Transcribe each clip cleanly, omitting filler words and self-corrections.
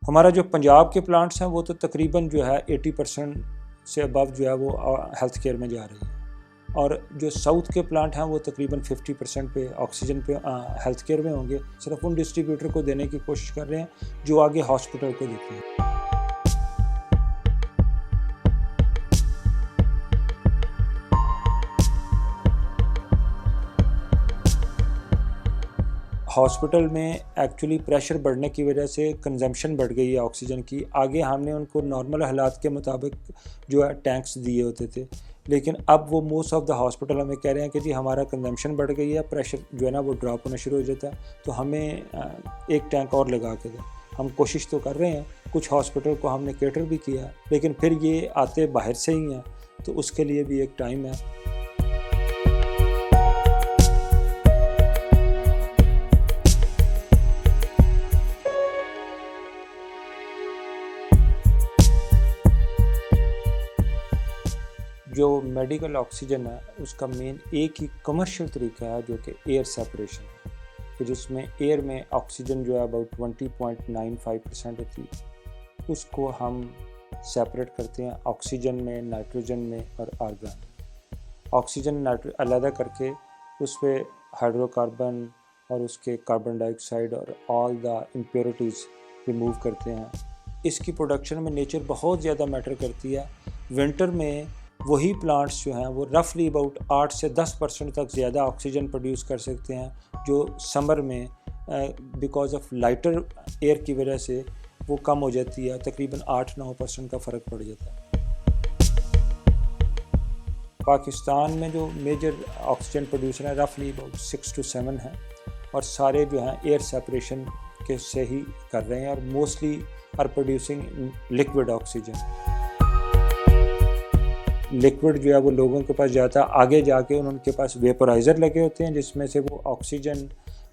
हमारा जो पंजाब के प्लांट्स हैं वो तो तकरीबन जो है 80% से अबव जो है वो हेल्थ केयर में जा रही है, और जो साउथ के प्लांट हैं वो तकरीबन 50% पे ऑक्सीजन पे हेल्थ केयर में होंगे। सिर्फ उन डिस्ट्रीब्यूटर को देने की कोशिश कर रहे हैं जो आगे हॉस्पिटल को देते हैं। हॉस्पिटल में एक्चुअली प्रेशर बढ़ने की वजह से कंजम्पशन बढ़ गई है ऑक्सीजन की। आगे हमने उनको नॉर्मल हालात के मुताबिक जो है टैंक्स दिए होते थे, लेकिन अब वो मोस्ट ऑफ द हॉस्पिटल हमें कह रहे हैं कि जी हमारा कंजम्पशन बढ़ गई है, प्रेशर जो है ना वो ड्रॉप होना शुरू हो जाता है, तो हमें एक टैंक और लगा के दें। हम कोशिश तो कर रहे हैं, कुछ हॉस्पिटल को हमने कैटर भी किया, लेकिन फिर ये आते बाहर से ही हैं, तो उसके लिए भी एक टाइम है। जो मेडिकल ऑक्सीजन है उसका मेन एक ही कमर्शियल तरीका है जो कि एयर सेपरेशन है, कि जिसमें एयर में ऑक्सीजन जो है अबाउट 20.95% होती है, उसको हम सेपरेट करते हैं ऑक्सीजन में, नाइट्रोजन में और आर्गन में। ऑक्सीजन अलग करके उस पर हाइड्रोकार्बन और उसके कार्बन डाइऑक्साइड और ऑल द इम्प्योरिटीज़ रिमूव करते हैं। इसकी प्रोडक्शन में नेचर बहुत ज़्यादा मैटर करती है। विंटर में वही प्लांट्स जो हैं वो रफली अबाउट 8 से 10% तक ज़्यादा ऑक्सीजन प्रोड्यूस कर सकते हैं, जो समर में बिकॉज ऑफ लाइटर एयर की वजह से वो कम हो जाती है, तकरीबन 8-9% का फ़र्क पड़ जाता है। पाकिस्तान में जो मेजर ऑक्सीजन प्रोड्यूसर है रफली अबाउट 6 to 7 हैं, और सारे जो हैं एयर सेपरेशन के से ही कर रहे हैं, और mostly are producing liquid oxygen. Liquid जो है वो लोगों के पास जाता है, आगे जाके उनके पास वेपोराइज़र लगे होते हैं जिसमें से वो ऑक्सीजन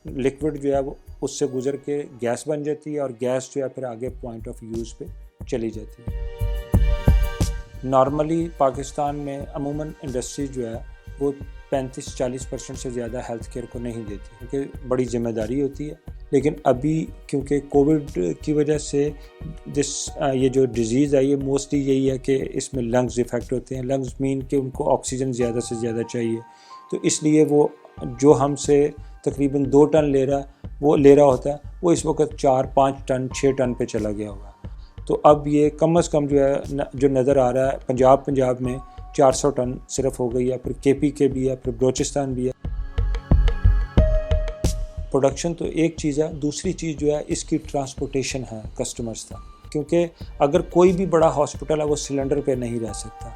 लिक्विड जो है वो उससे गुजर के गैस बन जाती है, और गैस जो है फिर आगे पॉइंट ऑफ यूज़ पे चली जाती है। नॉर्मली पाकिस्तान में अमूमन इंडस्ट्री जो है वो 35-40% से ज़्यादा हेल्थ केयर को नहीं देती, क्योंकि बड़ी जिम्मेदारी होती है। लेकिन अभी क्योंकि कोविड की वजह से ये जो डिज़ीज़ है ये मोस्टली यही है कि इसमें लंग्स इफ़ेक्ट होते हैं। लंग्स मीन कि उनको ऑक्सीजन ज़्यादा से ज़्यादा चाहिए, तो इसलिए वो जो हमसे तकरीबन 2 टन ले रहा होता है वो इस वक्त 4-5 टन 6 टन पे चला गया होगा। तो अब ये कम से कम जो है जो नज़र आ रहा है पंजाब में 400 टन सिर्फ हो गई है, फिर KP के भी है, फिर बलोचिस्तान भी है। प्रोडक्शन तो एक चीज़ है, दूसरी चीज़ जो है इसकी ट्रांसपोर्टेशन है कस्टमर्स तक, क्योंकि अगर कोई भी बड़ा हॉस्पिटल है वो सिलेंडर पे नहीं रह सकता,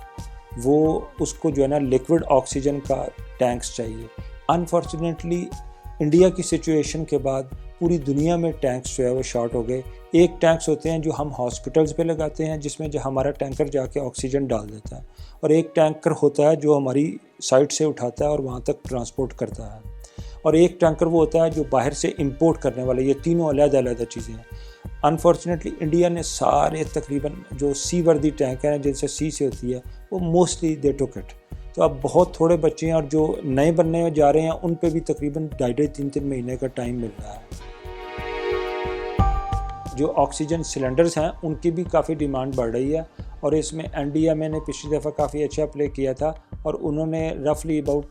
वो उसको जो है ना लिक्विड ऑक्सीजन का टैंक्स चाहिए। अनफॉर्चुनेटली इंडिया की सिचुएशन के बाद पूरी दुनिया में टैंक्स जो है वो शॉर्ट हो गए। एक टैंक्स होते हैं जो हम हॉस्पिटल्स पे लगाते हैं जिसमें जो हमारा टैंकर जाके ऑक्सीजन डाल देता है, और एक टैंकर होता है जो हमारी साइट से उठाता है और वहाँ तक ट्रांसपोर्ट करता है, और एक टैंकर वो होता है जो बाहर से इंपोर्ट करने वाले। ये तीनों अलग-अलग चीज़ें हैं। अनफॉर्चुनेटली इंडिया ने सारे तकरीबन जो सी वर्दी टैंक हैं जिनसे सी से होती है वो मोस्टली दे टुक इट। तो अब बहुत थोड़े बच्चे हैं, और जो नए बनने जा रहे हैं उन पे भी तकरीबन 2.5-3 महीने का टाइम मिल रहा है। जो ऑक्सीजन सिलेंडर्स हैं उनकी भी काफ़ी डिमांड बढ़ रही है, और इसमें NDMA ने पिछली दफ़ा काफ़ी अच्छा प्ले किया था, और उन्होंने रफली अबाउट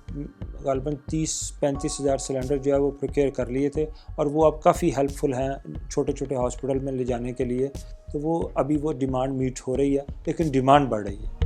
गालबन 30-35 हज़ार सिलेंडर जो है वो प्रोक्योर कर लिए थे, और वो अब काफ़ी हेल्पफुल हैं छोटे छोटे हॉस्पिटल में ले जाने के लिए। तो वो अभी वो डिमांड मीट हो रही है, लेकिन डिमांड बढ़ रही है।